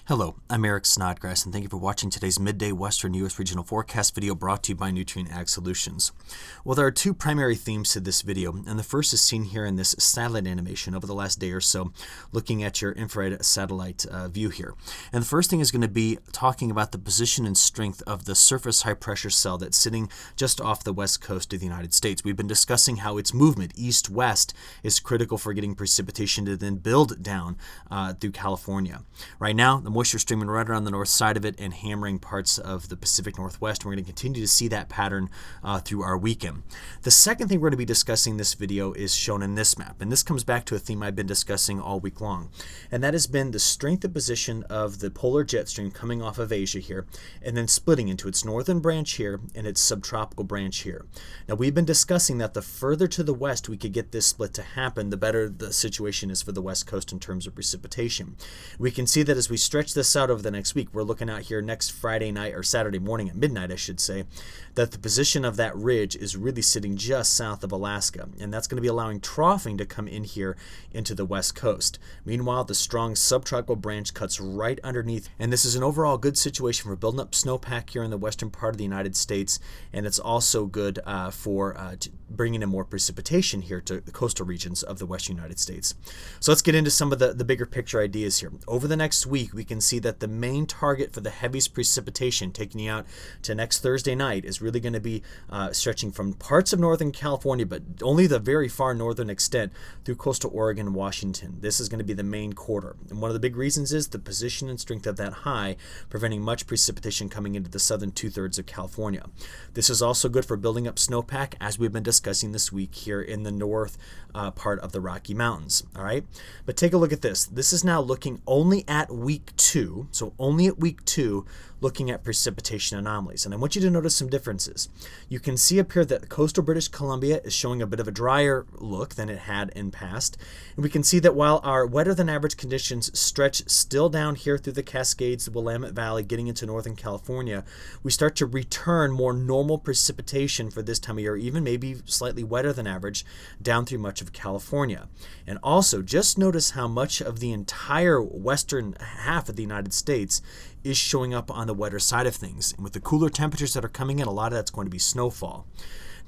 Hello, I'm Eric Snodgrass, and thank you for watching today's Midday Western U.S. Regional Forecast video brought to you by Nutrien Ag Solutions. Well, there are two primary themes to this video, and the first is seen here in this satellite animation over the last day or so, looking at your infrared satellite view here. And the first thing is going to be talking about the position and strength of the surface high-pressure cell that's sitting just off the west coast of the United States. We've been discussing how its movement east-west is critical for getting precipitation to then build down through California. Right now, the moisture streaming right around the north side of it and hammering parts of the Pacific Northwest. We're going to continue to see that pattern through our weekend. The second thing we're going to be discussing in this video is shown in this map, and this comes back to a theme I've been discussing all week long, and that has been the strength of position of the polar jet stream coming off of Asia here and then splitting into its northern branch here and its subtropical branch here. Now, we've been discussing that the further to the west we could get this split to happen, the better the situation is for the west coast in terms of precipitation. We can see that as we stretch this out over the next week, we're looking out here next Friday night or Saturday morning at midnight, I should say, that the position of that ridge is really sitting just south of Alaska, and that's going to be allowing troughing to come in here into the west coast. Meanwhile, the strong subtropical branch cuts right underneath, and this is an overall good situation for building up snowpack here in the western part of the United States, and it's also good for bringing in more precipitation here to the coastal regions of the western United States. So let's get into some of the bigger picture ideas here. Over the next week, we can see that the main target for the heaviest precipitation, taking you out to next Thursday night, is really going to be stretching from parts of northern California, but only the very far northern extent, through coastal Oregon and Washington. This is going to be the main quarter. And one of the big reasons is the position and strength of that high, preventing much precipitation coming into the southern two-thirds of California. This is also good for building up snowpack, as we've been discussing this week here in the north part of the Rocky Mountains. All right, but take a look at this. This is now looking only at week 2, so only at week 2, looking at precipitation anomalies. And I want you to notice some differences. You can see up here that coastal British Columbia is showing a bit of a drier look than it had in past. And we can see that while our wetter than average conditions stretch still down here through the Cascades, the Willamette Valley, getting into northern California, we start to return more normal precipitation for this time of year, even maybe slightly wetter than average, down through much of California. And also, just notice how much of the entire western half of the United States is showing up on the wetter side of things. And with the cooler temperatures that are coming in, a lot of that's going to be snowfall.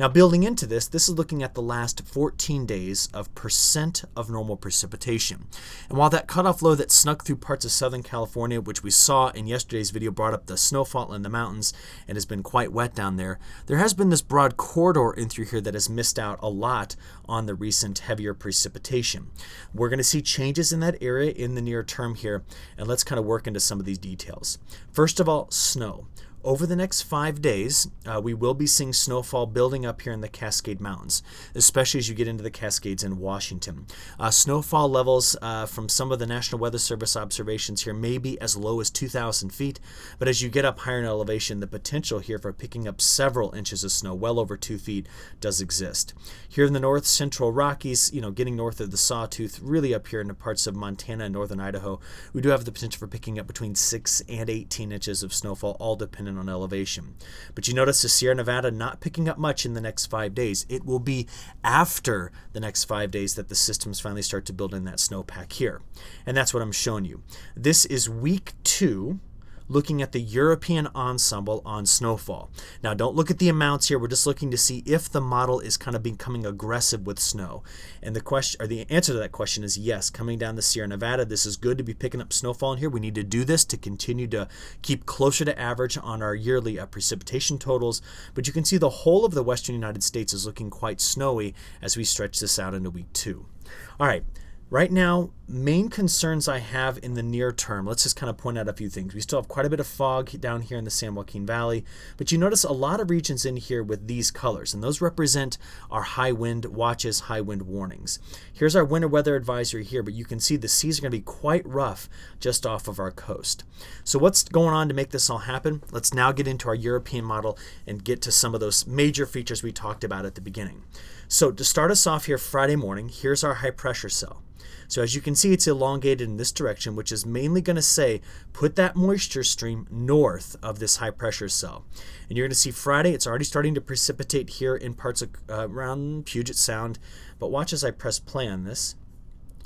Now, building into this is looking at the last 14 days of percent of normal precipitation. And while that cutoff low that snuck through parts of Southern California, which we saw in yesterday's video, brought up the snowfall in the mountains and has been quite wet down there, there has been this broad corridor in through here that has missed out a lot on the recent heavier precipitation. We're going to see changes in that area in the near term here, and let's kind of work into some of these details. First of all, snow. Over the next 5 days, we will be seeing snowfall building up here in the Cascade Mountains, especially as you get into the Cascades in Washington. Snowfall levels from some of the National Weather Service observations here may be as low as 2,000 feet, but as you get up higher in elevation, the potential here for picking up several inches of snow, well over 2 feet, does exist. Here in the north central Rockies, getting north of the Sawtooth, really up here in the parts of Montana and northern Idaho, we do have the potential for picking up between 6 and 18 inches of snowfall, all dependent on elevation. But you notice the Sierra Nevada not picking up much in the next 5 days. It will be after the next 5 days that the systems finally start to build in that snowpack here. And that's what I'm showing you. This is week 2, looking at the European ensemble on snowfall. Now, don't look at the amounts here. We're just looking to see if the model is kind of becoming aggressive with snow. And the answer to that question is yes. Coming down the Sierra Nevada, this is good to be picking up snowfall in here. We need to do this to continue to keep closer to average on our yearly precipitation totals. But you can see the whole of the western United States is looking quite snowy as we stretch this out into week 2. All right. Right now, main concerns I have in the near term, let's just kind of point out a few things. We still have quite a bit of fog down here in the San Joaquin Valley, but you notice a lot of regions in here with these colors, and those represent our high wind watches, high wind warnings. Here's our winter weather advisory here, but you can see the seas are going to be quite rough just off of our coast. So what's going on to make this all happen? Let's now get into our European model and get to some of those major features we talked about at the beginning. So to start us off here Friday morning, here's our high pressure cell. So as you can see, it's elongated in this direction, which is mainly going to say, put that moisture stream north of this high pressure cell. And you're going to see Friday, it's already starting to precipitate here in parts of around Puget Sound. But watch as I press play on this.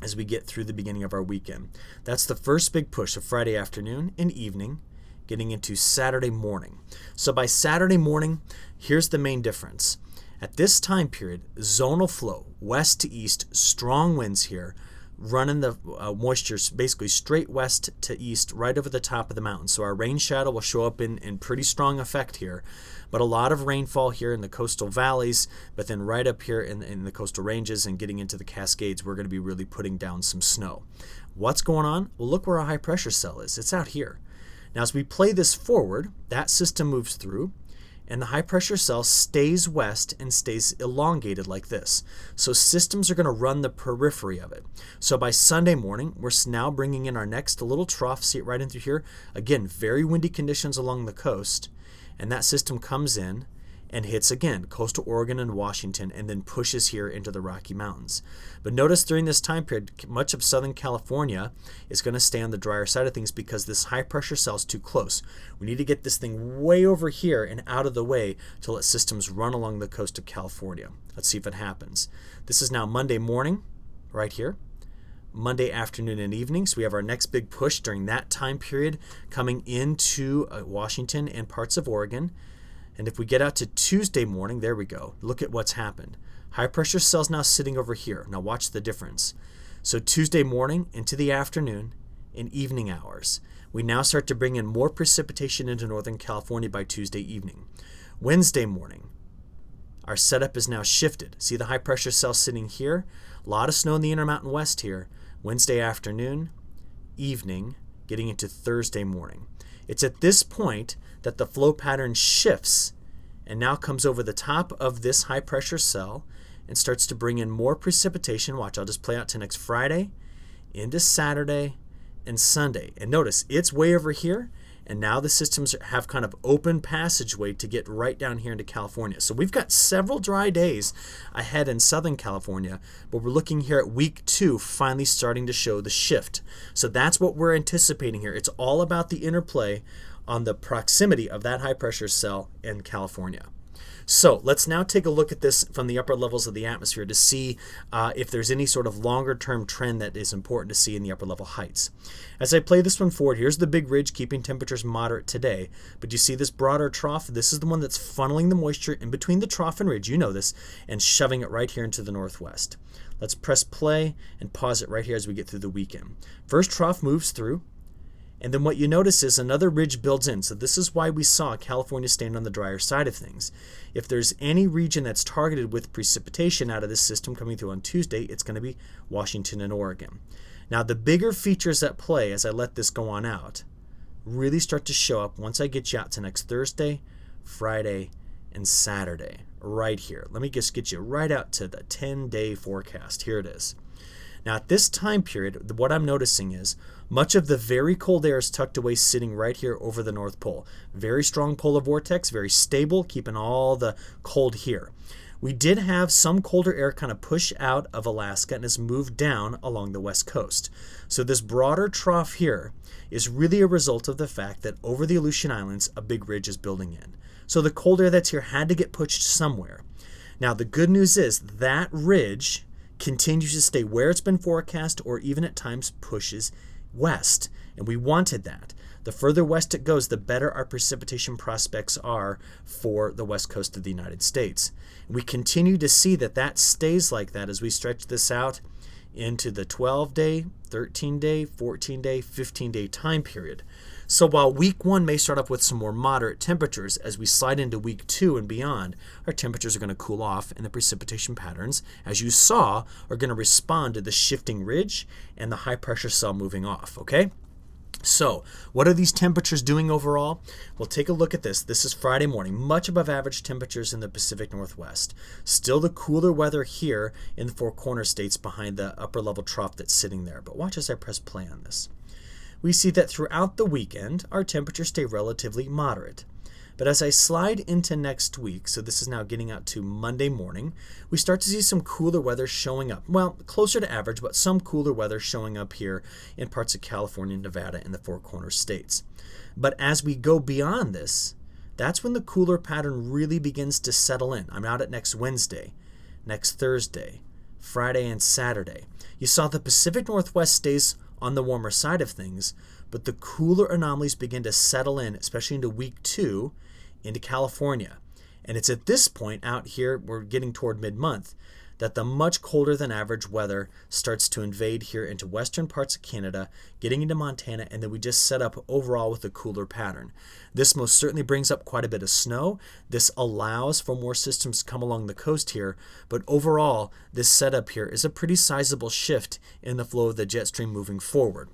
as we get through the beginning of our weekend. That's the first big push of Friday afternoon and evening, getting into Saturday morning. So by Saturday morning, here's the main difference. At this time period, zonal flow, west to east, strong winds here, running the moisture basically straight west to east right over the top of the mountain. So our rain shadow will show up in pretty strong effect here, but a lot of rainfall here in the coastal valleys, but then right up here in the coastal ranges and getting into the Cascades, we're going to be really putting down some snow. What's going on? Well, look where our high pressure cell is. It's out here. Now as we play this forward, that system moves through, and the high pressure cell stays west and stays elongated like this. So systems are going to run the periphery of it. So by Sunday morning, we're now bringing in our next little trough. See it right in through here? Again, very windy conditions along the coast. And that system comes in and hits again coastal Oregon and Washington, and then pushes here into the Rocky Mountains. But notice during this time period, much of Southern California is going to stay on the drier side of things because this high pressure cell is too close. We need to get this thing way over here and out of the way to let systems run along the coast of California. Let's see if it happens. This is now Monday morning right here. Monday afternoon and evening. So we have our next big push during that time period coming into Washington and parts of Oregon. And if we get out to Tuesday morning, there we go. Look at what's happened. High pressure cell's now sitting over here. Now watch the difference. So Tuesday morning into the afternoon and evening hours, we now start to bring in more precipitation into Northern California by Tuesday evening. Wednesday morning, our setup is now shifted. See the high pressure cell sitting here? A lot of snow in the Intermountain West here. Wednesday afternoon, evening, getting into Thursday morning. It's at this point that the flow pattern shifts and now comes over the top of this high pressure cell and starts to bring in more precipitation. Watch, I'll just play out to next Friday, into Saturday and Sunday. And notice it's way over here, and now the systems have kind of open passageway to get right down here into California. So we've got several dry days ahead in Southern California, but we're looking here at week 2 finally starting to show the shift. So that's what we're anticipating here. It's all about the interplay on the proximity of that high pressure cell in California. So let's now take a look at this from the upper levels of the atmosphere to see if there's any sort of longer term trend that is important to see in the upper level heights. As I play this one forward, here's the big ridge keeping temperatures moderate today. But you see this broader trough? This is the one that's funneling the moisture in between the trough and ridge, you know this, and shoving it right here into the northwest. Let's press play and pause it right here as we get through the weekend. First trough moves through. And then what you notice is another ridge builds in. So this is why we saw California stand on the drier side of things. If there's any region that's targeted with precipitation out of this system coming through on Tuesday, it's going to be Washington and Oregon. Now the bigger features at play as I let this go on out really start to show up once I get you out to next Thursday, Friday, and Saturday right here. Let me just get you right out to the 10-day forecast. Here it is. Now at this time period, what I'm noticing is much of the very cold air is tucked away sitting right here over the North Pole. Very strong polar vortex, very stable, keeping all the cold here. We did have some colder air kind of push out of Alaska and has moved down along the west coast. So this broader trough here is really a result of the fact that over the Aleutian Islands, a big ridge is building in. So the cold air that's here had to get pushed somewhere. Now the good news is that ridge continues to stay where it's been forecast or even at times pushes west, and we wanted that. The further west it goes, the better our precipitation prospects are for the west coast of the United States. We continue to see that that stays like that as we stretch this out into the 12-day, 13-day, 14-day, 15-day time period. So while week 1 may start off with some more moderate temperatures, as we slide into week 2 and beyond, our temperatures are going to cool off and the precipitation patterns, as you saw, are going to respond to the shifting ridge and the high pressure cell moving off, okay? So what are these temperatures doing overall? Well, take a look at this. This is Friday morning, much above average temperatures in the Pacific Northwest. Still the cooler weather here in the Four Corners states behind the upper level trough that's sitting there. But watch as I press play on this. We see that throughout the weekend, our temperatures stay relatively moderate. But as I slide into next week, so this is now getting out to Monday morning, we start to see some cooler weather showing up. Well, closer to average, but some cooler weather showing up here in parts of California, Nevada, and the Four Corners states. But as we go beyond this, that's when the cooler pattern really begins to settle in. I'm out at next Wednesday, next Thursday, Friday, and Saturday. You saw the Pacific Northwest stays on the warmer side of things, but the cooler anomalies begin to settle in, especially into week 2, into California. And it's at this point out here, we're getting toward mid-month, that the much colder than average weather starts to invade here into western parts of Canada, getting into Montana, and then we just set up overall with a cooler pattern. This most certainly brings up quite a bit of snow. This allows for more systems to come along the coast here, but overall, this setup here is a pretty sizable shift in the flow of the jet stream moving forward.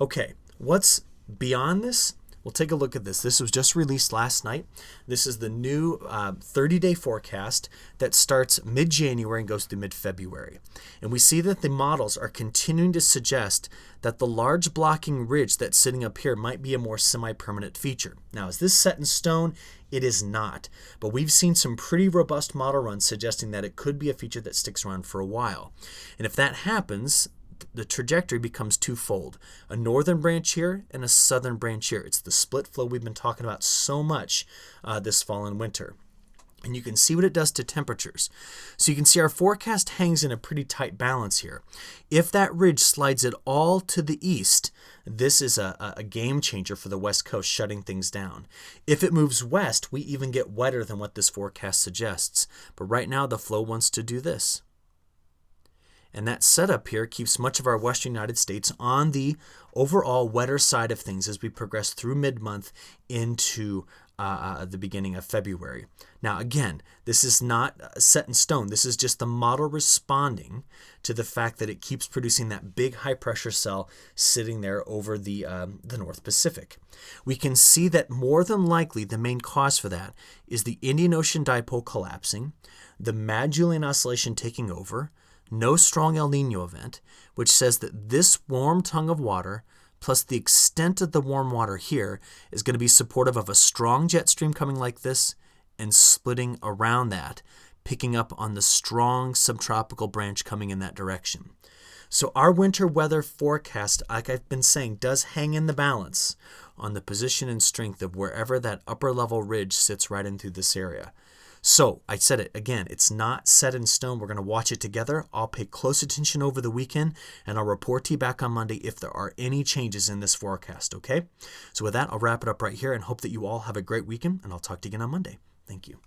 Okay, what's beyond this? We'll take a look at this. This was just released last night. This is the new 30-day forecast that starts mid-January and goes through mid-February. And we see that the models are continuing to suggest that the large blocking ridge that's sitting up here might be a more semi-permanent feature. Now, is this set in stone? It is not. But we've seen some pretty robust model runs suggesting that it could be a feature that sticks around for a while. And if that happens, the trajectory becomes twofold, a northern branch here and a southern branch here. It's the split flow we've been talking about so much this fall and winter. And you can see what it does to temperatures. So you can see our forecast hangs in a pretty tight balance here. If that ridge slides it all to the east, this is a game changer for the West Coast, shutting things down. If it moves west, we even get wetter than what this forecast suggests. But right now, the flow wants to do this. And that setup here keeps much of our western United States on the overall wetter side of things as we progress through mid-month into the beginning of February. Now, again, this is not set in stone. This is just the model responding to the fact that it keeps producing that big high-pressure cell sitting there over the North Pacific. We can see that more than likely the main cause for that is the Indian Ocean dipole collapsing, the Mad-Julian oscillation taking over, no strong El Nino event, which says that this warm tongue of water plus the extent of the warm water here is going to be supportive of a strong jet stream coming like this and splitting around that, picking up on the strong subtropical branch coming in that direction. So our winter weather forecast, like I've been saying, does hang in the balance on the position and strength of wherever that upper level ridge sits right in through this area. So I said it again, it's not set in stone. We're going to watch it together. I'll pay close attention over the weekend, and I'll report to you back on Monday if there are any changes in this forecast, okay? So with that, I'll wrap it up right here and hope that you all have a great weekend, and I'll talk to you again on Monday. Thank you.